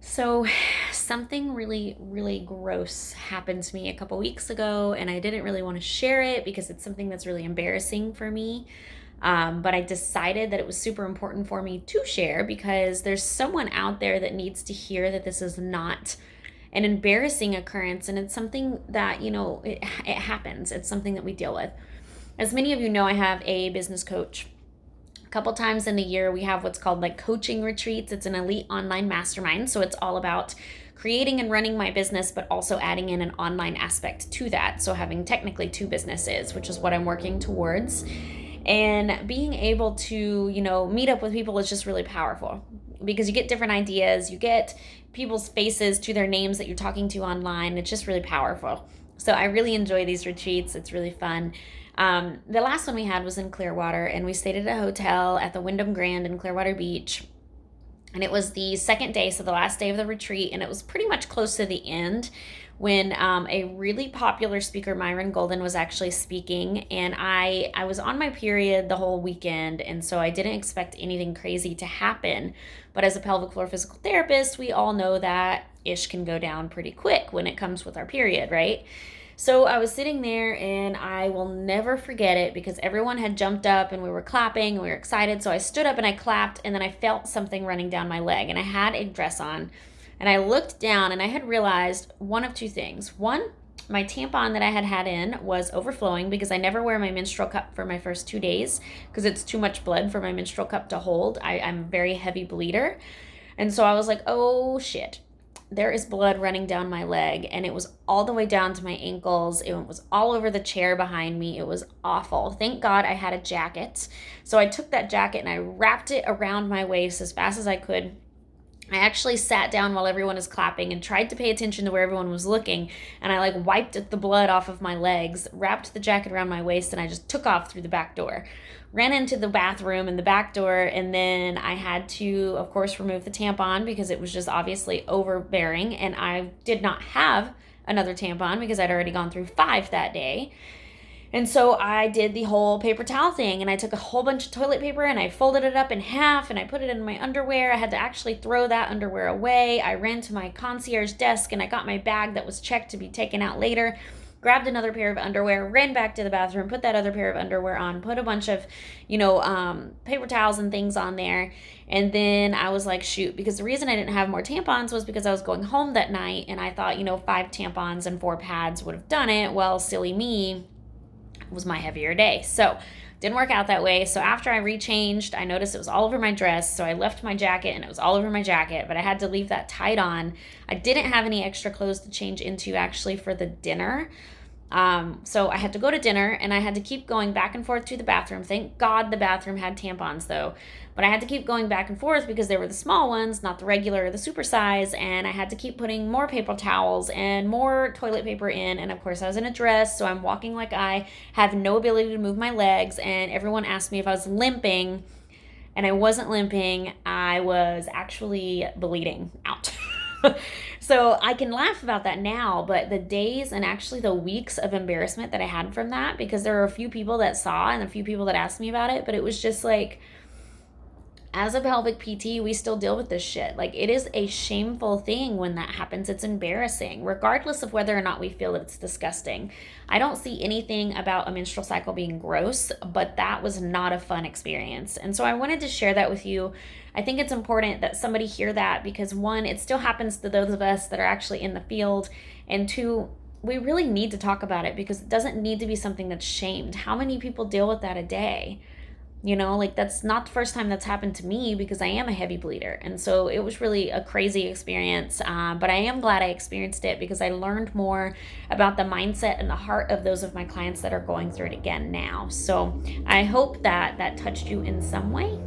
So, something really, really gross happened to me a couple weeks ago, and I didn't really want to share it because it's something that's really embarrassing for me. But I decided that it was super important for me to share because there's someone out there that needs to hear that this is not an embarrassing occurrence, and it's something that, it happens. It's something that we deal with. As many of you know, I have a business coach. A couple times in the year we have what's called like coaching retreats. It's an elite online mastermind, so it's all about creating and running my business, but also adding in an online aspect to that, so having technically two businesses, which is what I'm working towards. And being able to meet up with people is just really powerful because you get different ideas, you get people's faces to their names that you're talking to online. It's just really powerful. So I really enjoy these retreats. It's really fun. The last one we had was in Clearwater, and we stayed at a hotel at the Wyndham Grand in Clearwater Beach. And it was the second day, so the last day of the retreat, and it was pretty much close to the end when a really popular speaker, Myron Golden, was actually speaking. And I was on my period the whole weekend, and so I didn't expect anything crazy to happen. But as a pelvic floor physical therapist, we all know that ish can go down pretty quick when it comes with our period, right? So I was sitting there, and I will never forget it because everyone had jumped up and we were clapping and we were excited. So I stood up and I clapped, and then I felt something running down my leg, and I had a dress on, and I looked down and I had realized one of two things. One, my tampon that I had in was overflowing because I never wear my menstrual cup for my first 2 days because it's too much blood for my menstrual cup to hold. I'm a very heavy bleeder. And so I was like, oh shit, there is blood running down my leg, and it was all the way down to my ankles. It was all over the chair behind me. It was awful. Thank God I had a jacket. So I took that jacket and I wrapped it around my waist as fast as I could. I actually sat down while everyone was clapping and tried to pay attention to where everyone was looking, and I like wiped the blood off of my legs, wrapped the jacket around my waist, and I just took off through the back door. Ran into the bathroom and the back door, and then I had to, of course, remove the tampon because it was just obviously overbearing, and I did not have another tampon because I'd already gone through 5 that day. And so I did the whole paper towel thing, and I took a whole bunch of toilet paper and I folded it up in half and I put it in my underwear. I had to actually throw that underwear away. I ran to my concierge desk and I got my bag that was checked to be taken out later, grabbed another pair of underwear, ran back to the bathroom, put that other pair of underwear on, put a bunch of, paper towels and things on there. And then I was like, shoot, because the reason I didn't have more tampons was because I was going home that night and I thought, 5 tampons and 4 pads would have done it. Well, silly me, was my heavier day. So didn't work out that way. So after I rechanged, I noticed it was all over my dress. So I left my jacket and it was all over my jacket, but I had to leave that tied on. I didn't have any extra clothes to change into actually for the dinner. So I had to go to dinner and I had to keep going back and forth to the bathroom. Thank God the bathroom had tampons though. But I had to keep going back and forth because they were the small ones, not the regular or the super size. And I had to keep putting more paper towels and more toilet paper in. And of course I was in a dress, so I'm walking like I have no ability to move my legs. And everyone asked me if I was limping, and I wasn't limping. I was actually bleeding out. So I can laugh about that now, but the days and actually the weeks of embarrassment that I had from that, because there were a few people that saw and a few people that asked me about it, but it was just like, as a pelvic PT, we still deal with this shit. Like, it is a shameful thing when that happens. It's embarrassing, regardless of whether or not we feel that it's disgusting. I don't see anything about a menstrual cycle being gross, but that was not a fun experience. And so I wanted to share that with you. I think it's important that somebody hear that because, one, it still happens to those of us that are actually in the field, and two, we really need to talk about it because it doesn't need to be something that's shamed. How many people deal with that a day? That's not the first time that's happened to me because I am a heavy bleeder. And so it was really a crazy experience. But I am glad I experienced it because I learned more about the mindset and the heart of those of my clients that are going through it again now. So I hope that touched you in some way.